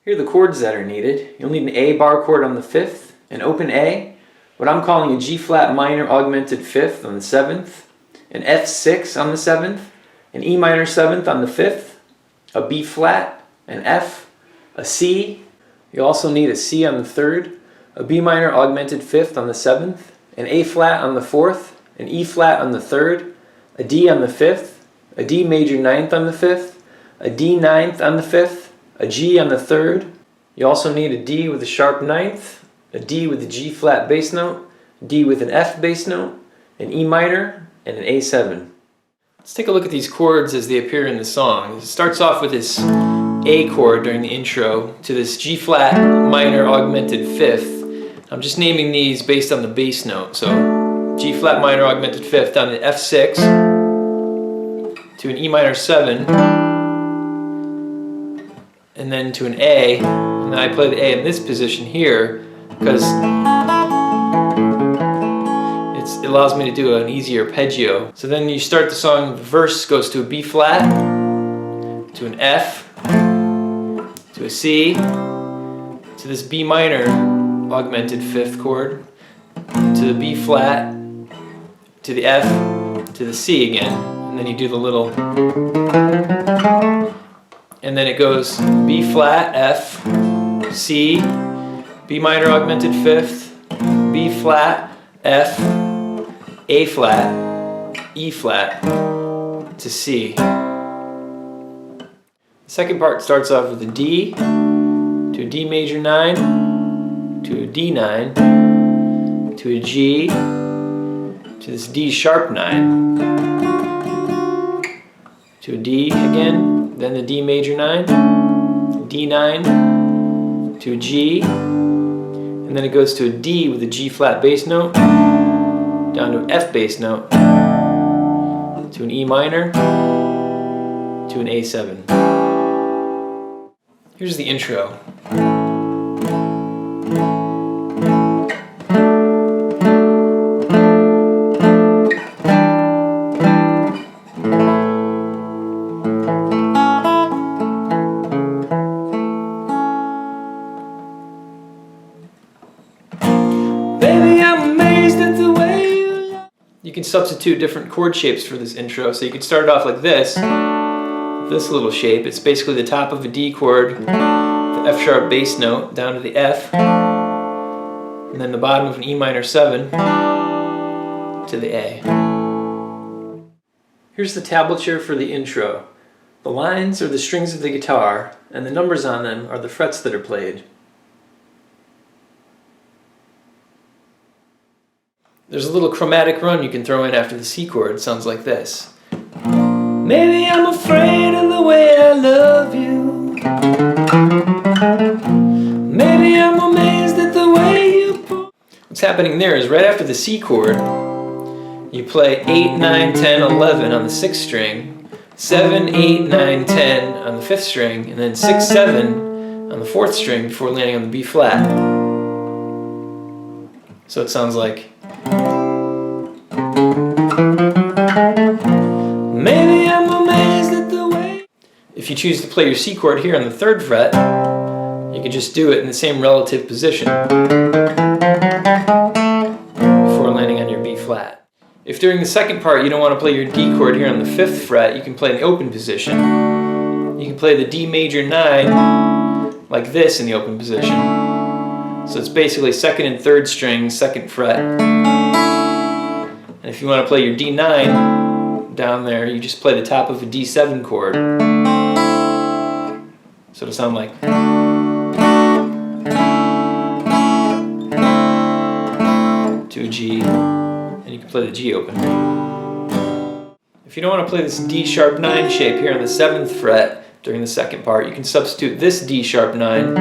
Here are the chords that are needed. You'll need an A bar chord on the 5th, an open A, what I'm calling a G flat minor augmented 5th on the 7th, an F6 on the 7th, an E minor 7th on the 5th, a B flat, an F, a C. You'll also need a C on the 3rd, a B minor augmented 5th on the 7th, an A flat on the 4th, an E flat on the 3rd, a D on the 5th, a D major 9th on the 5th, a D 9th on the 5th, a G on the 3rd. You also need a D with a sharp 9th, a D with a G flat bass note, a D with an F bass note, an E minor, and an A7. Let's take a look at these chords as they appear in the song. It starts off with this A chord during the intro to this G flat minor augmented 5th. I'm just naming these based on the bass note. So G flat minor augmented 5th down to F6 to an E minor 7, and then to an A, and then I play the A in this position here because it allows me to do an easier arpeggio. So then you start the song, the verse goes to a B flat, to an F, to a C, to this B minor augmented 5th chord, to the B flat, to the F, to the C again, and then you do the little, and then it goes B flat, F, C, B minor augmented 5th, B flat, F, A flat, E flat, to C. The second part starts off with a D, to a D major 9, to a D9, to a G, to this D sharp 9, to a D again, then the D major 9, D9, to a G, and then it goes to a D with a G flat bass note, down to an F bass note, to an E minor, to an A7. Here's the intro. You can substitute different chord shapes for this intro, so you could start it off like this little shape. It's basically the top of a D chord, the F sharp bass note, down to the F, and then the bottom of an E minor 7 to the A. Here's the tablature for the intro. The lines are the strings of the guitar, and the numbers on them are the frets that are played. There's a little chromatic run you can throw in after the C chord. It sounds like this. Maybe I'm afraid of the way I love you. Maybe I'm amazed at the way you pull. What's happening there is right after the C chord, you play 8, 9, 10, 11 on the 6th string, 7, 8, 9, 10 on the 5th string, and then 6, 7 on the 4th string before landing on the B flat. So it sounds like, maybe I'm amazed you choose to play your C chord here on the 3rd fret, you can just do it in the same relative position before landing on your B flat. If during the second part you don't want to play your D chord here on the 5th fret, you can play in the open position. You can play the D major 9 like this in the open position. So it's basically 2nd and 3rd string, 2nd fret. And if you want to play your D9 down there, you just play the top of a D7 chord. So it'll sound like. To a G, and you can play the G open. If you don't want to play this D sharp 9 shape here on the 7th fret during the second part, you can substitute this D sharp 9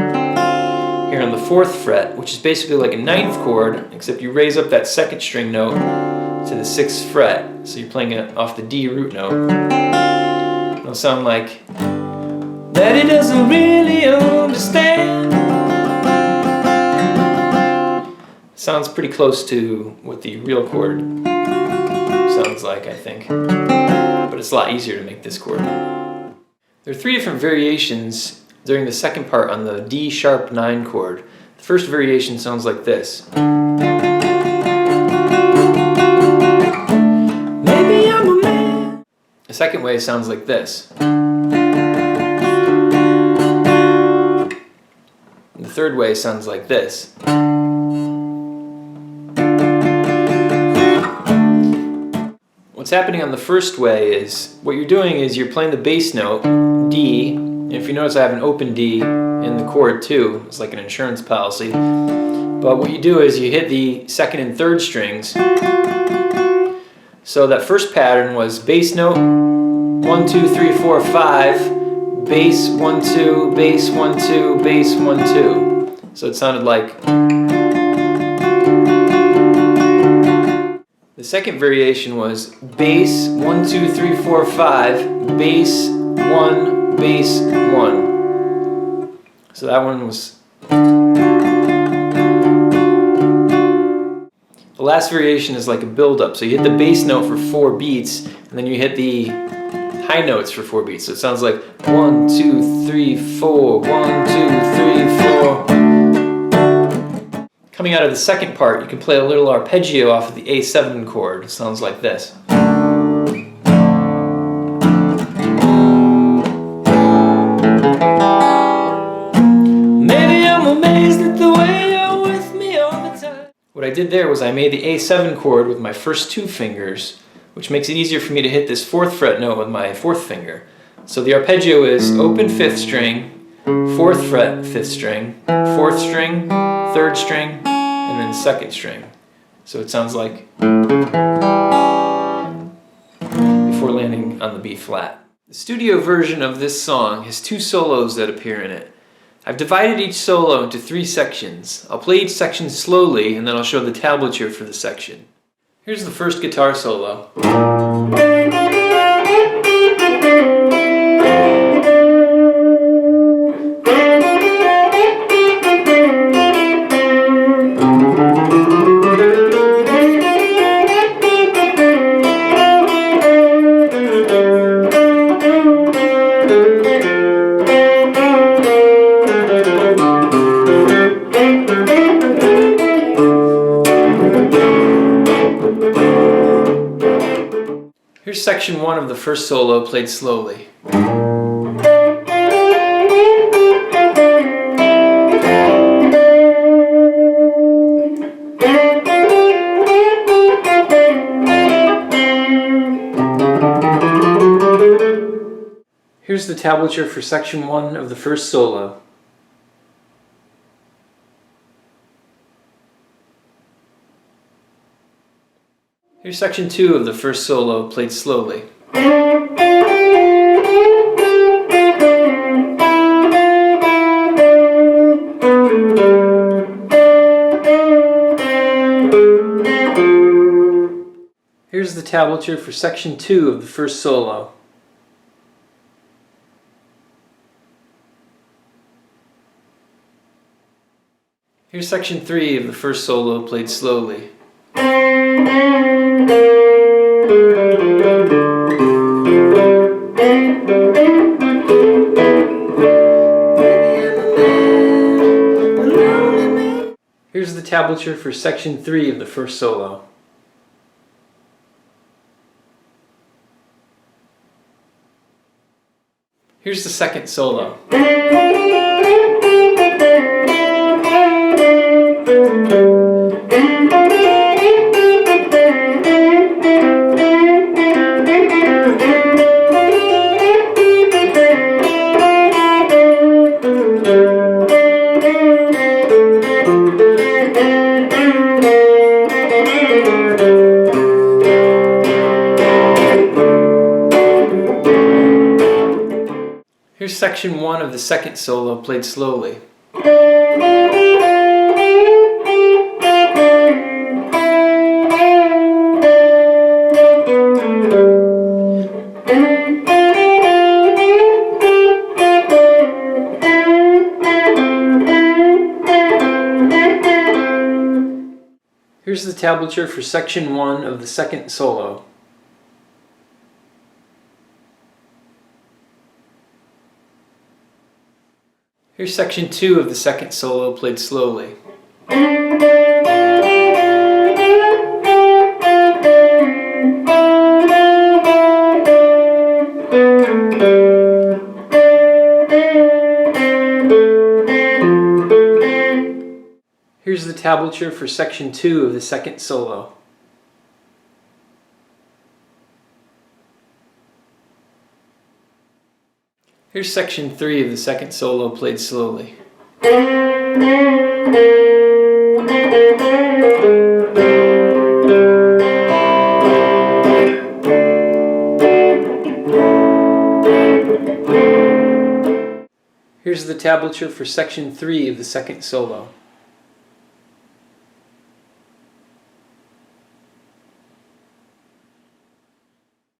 here on the 4th fret, which is basically like a 9th chord, except you raise up that 2nd string note to the 6th fret, so you're playing it off the D root note. It'll sound like that he doesn't really understand. Sounds pretty close to what the real chord sounds like, I think. But it's a lot easier to make this chord. There are 3 different variations during the second part on the D sharp 9 chord. The first variation sounds like this. Maybe I'm a man. The second way sounds like this. The third way sounds like this. What's happening on the first way is, what you're doing is you're playing the bass note, D, and if you notice I have an open D in the chord too, it's like an insurance policy. But what you do is you hit the 2nd and 3rd strings. So that first pattern was bass note, 1, 2, 3, 4, 5, bass 1, 2, bass 1, 2, bass 1, 2. So it sounded like. The second variation was bass 1, 2, 3, 4, 5, bass 1, bass 1. So that one was. The last variation is like a build-up. So you hit the bass note for 4 beats, and then you hit the high notes for 4 beats. So it sounds like 1, 2, 3, 4, 1, 2, 3, 4. Coming out of the second part, you can play a little arpeggio off of the A7 chord. It sounds like this. Maybe I'm amazed at the way you're with me all the time. What I did there was I made the A7 chord with my first 2 fingers, which makes it easier for me to hit this 4th fret note with my 4th finger. So the arpeggio is open 5th string, 4th fret 5th string, 4th string, 3rd string, and then 2nd string. So it sounds like before landing on the B flat. The studio version of this song has 2 solos that appear in it. I've divided each solo into 3 sections. I'll play each section slowly, and then I'll show the tablature for the section. Here's the first guitar solo. Here's section 1 of the first solo played slowly. Here's the tablature for section 1 of the first solo. Here's section 2 of the first solo played slowly. Here's the tablature for section 2 of the first solo. Here's section 3 of the first solo played slowly. tablature for section 3 of the first solo. Here's the second solo. Here's section 1 of the second solo played slowly. Here's the tablature for section 1 of the second solo. Here's section 2 of the second solo played slowly. Here's the tablature for section 2 of the second solo. Here's section 3 of the second solo played slowly. Here's the tablature for section 3 of the second solo.